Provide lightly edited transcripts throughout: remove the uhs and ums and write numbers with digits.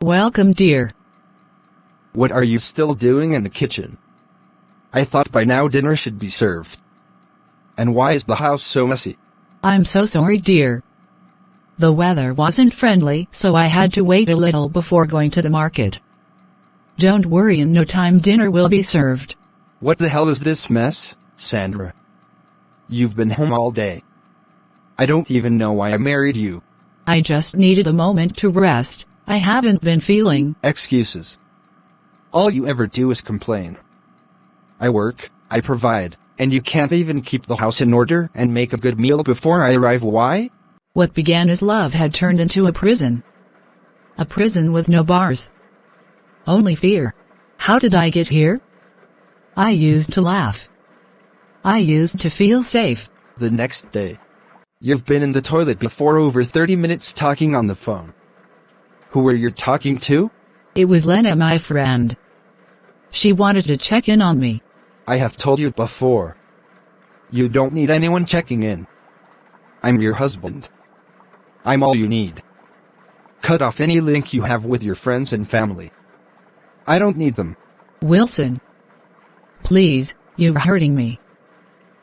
Welcome, dear. What are you still doing in the kitchen? I thought by now dinner should be served. And why is the house so messy? I'm so sorry, dear. The weather wasn't friendly, so I had to wait a little before going to the market. Don't worry, in no time dinner will be served. What the hell is this mess, Sandra? You've been home all day. I don't even know why I married you. I just needed a moment to rest. I haven't been feeling... Excuses. All you ever do is complain. I work, I provide, and you can't even keep the house in order and make a good meal before I arrive. Why? What began as love had turned into a prison. A prison with no bars. Only fear. How did I get here? I used to laugh. I used to feel safe. The next day. You've been in the toilet before over 30 minutes talking on the phone. Who were you talking to? It was Lena, my friend. She wanted to check in on me. I have told you before. You don't need anyone checking in. I'm your husband. I'm all you need. Cut off any link you have with your friends and family. I don't need them. Wilson. Please, you're hurting me.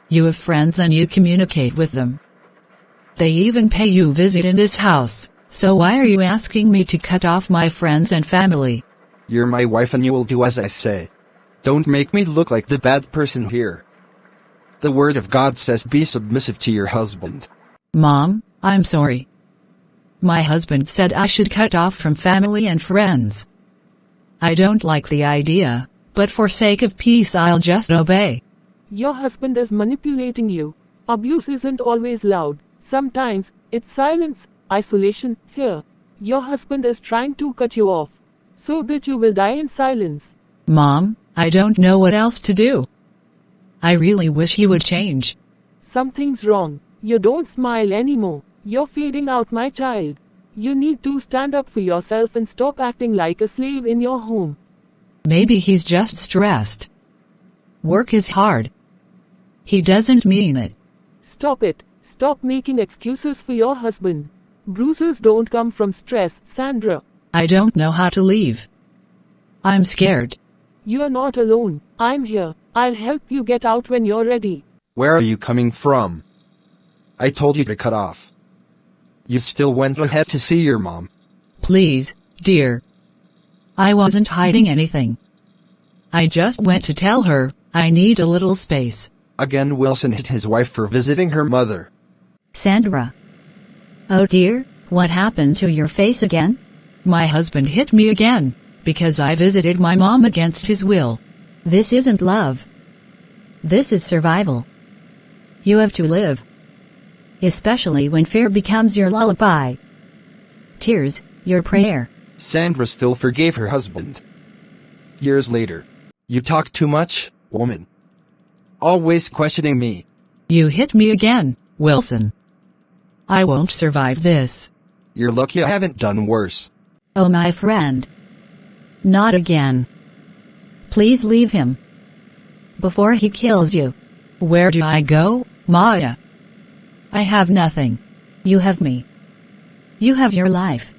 You have friends and you communicate with them. They even pay you visit in this house, so why are you asking me to cut off my friends and family? You're my wife and you will do as I say. Don't make me look like the bad person here. The word of God says be submissive to your husband. Mom, I'm sorry. My husband said I should cut off from family and friends. I don't like the idea, but for sake of peace I'll just obey. Your husband is manipulating you. Abuse isn't always loud. Sometimes, it's silence, isolation, fear. Your husband is trying to cut you off, so that you will die in silence. Mom, I don't know what else to do. I really wish he would change. Something's wrong. You don't smile anymore. You're fading out, my child. You need to stand up for yourself and stop acting like a slave in your home. Maybe he's just stressed. Work is hard. He doesn't mean it. Stop it. Stop making excuses for your husband. Bruises don't come from stress, Sandra. I don't know how to leave. I'm scared. You are not alone. I'm here. I'll help you get out when you're ready. Where are you coming from? I told you to cut off. You still went ahead to see your mom. Please, dear. I wasn't hiding anything. I just went to tell her I need a little space. Again, Wilson hit his wife for visiting her mother. Sandra. Oh dear, what happened to your face again? My husband hit me again, because I visited my mom against his will. This isn't love. This is survival. You have to live. Especially when fear becomes your lullaby. Tears, your prayer. Sandra still forgave her husband. Years later. You talk too much, woman. Always questioning me. You hit me again, Wilson. I won't survive this. You're lucky I haven't done worse. Oh, my friend. Not again. Please leave him. Before he kills you. Where do I go, Maya? I have nothing. You have me. You have your life.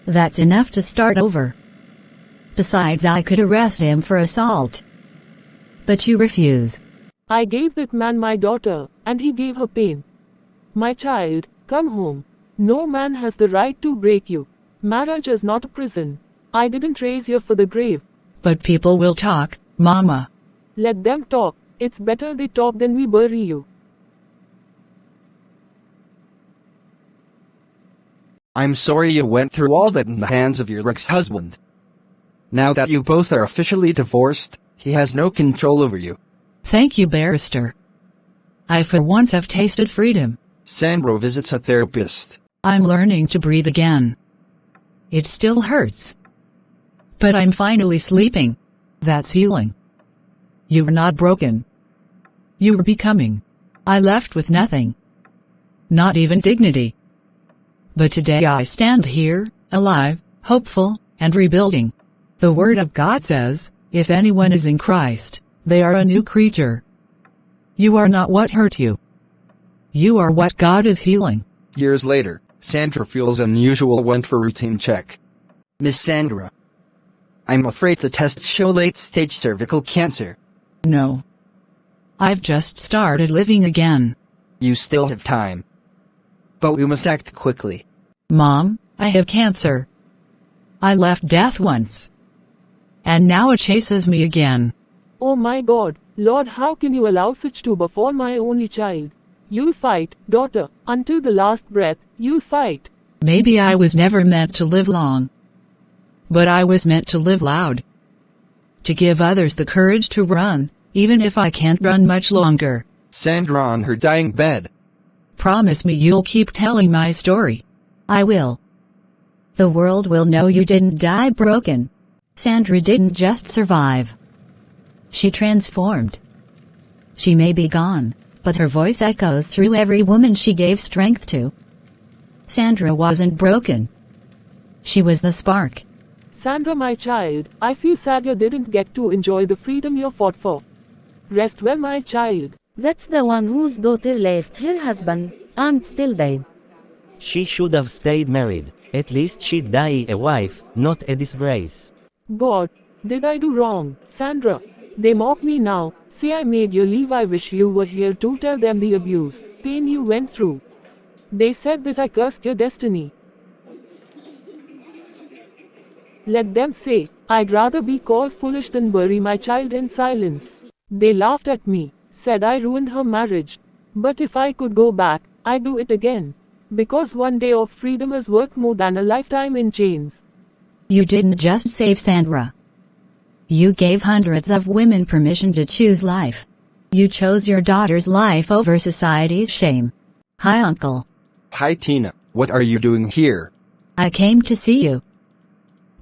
That's enough to start over. Besides, I could arrest him for assault. But you refuse. I gave that man my daughter, and he gave her pain. My child, come home. No man has the right to break you. Marriage is not a prison. I didn't raise you for the grave. But people will talk, Mama. Let them talk. It's better they talk than we bury you. I'm sorry you went through all that in the hands of your ex-husband. Now that you both are officially divorced, he has no control over you. Thank you, barrister. I for once have tasted freedom. Sandra visits a therapist. I'm learning to breathe again. It still hurts. But I'm finally sleeping. That's healing. You were not broken. You were becoming. I left with nothing. Not even dignity. But today I stand here, alive, hopeful, and rebuilding. The Word of God says, if anyone is in Christ, they are a new creature. You are not what hurt you. You are what God is healing. Years later, Sandra feels unusual, went for routine check. Miss Sandra, I'm afraid the tests show late-stage cervical cancer. No. I've just started living again. You still have time. But we must act quickly. Mom, I have cancer. I left death once. And now it chases me again. Oh my God, Lord, how can you allow such to befall my only child? You'll fight, daughter, until the last breath, you'll fight. Maybe I was never meant to live long. But I was meant to live loud. To give others the courage to run, even if I can't run much longer. Sandra on her dying bed. Promise me you'll keep telling my story. I will. The world will know you didn't die broken. Sandra didn't just survive. She transformed. She may be gone, but her voice echoes through every woman she gave strength to. Sandra wasn't broken. She was the spark. Sandra, my child, I feel sad you didn't get to enjoy the freedom you fought for. Rest well, my child. That's the one whose daughter left her husband, and still died. She should have stayed married. At least she'd die a wife, not a disgrace. God, did I do wrong, Sandra? They mock me now, say I made you leave. I wish you were here to tell them the abuse, pain you went through. They said that I cursed your destiny. Let them say, I'd rather be called foolish than bury my child in silence. They laughed at me, said I ruined her marriage. But if I could go back, I'd do it again. Because one day of freedom is worth more than a lifetime in chains. You didn't just save Sandra. You gave hundreds of women permission to choose life. You chose your daughter's life over society's shame. Hi, Uncle. Hi, Tina. What are you doing here? I came to see you.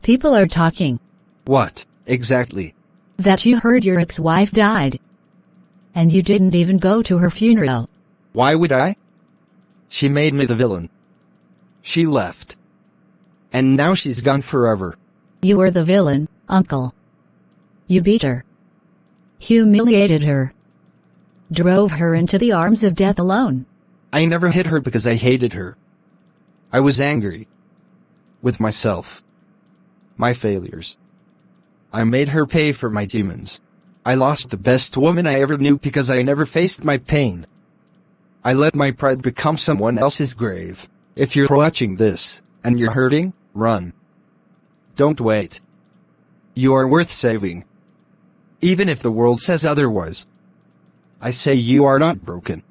People are talking. What, exactly? That you heard your ex-wife died. And you didn't even go to her funeral. Why would I? She made me the villain. She left. And now she's gone forever. You were the villain, Uncle. You beat her. Humiliated her. Drove her into the arms of death alone. I never hit her because I hated her. I was angry. With myself. My failures. I made her pay for my demons. I lost the best woman I ever knew because I never faced my pain. I let my pride become someone else's grave. If you're watching this, and you're hurting, run. Don't wait. You are worth saving. Even if the world says otherwise. I say you are not broken.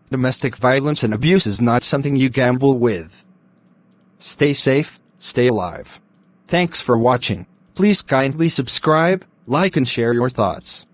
Domestic violence and abuse is not something you gamble with. Stay safe, stay alive. Thanks for watching. Please kindly subscribe, like and share your thoughts.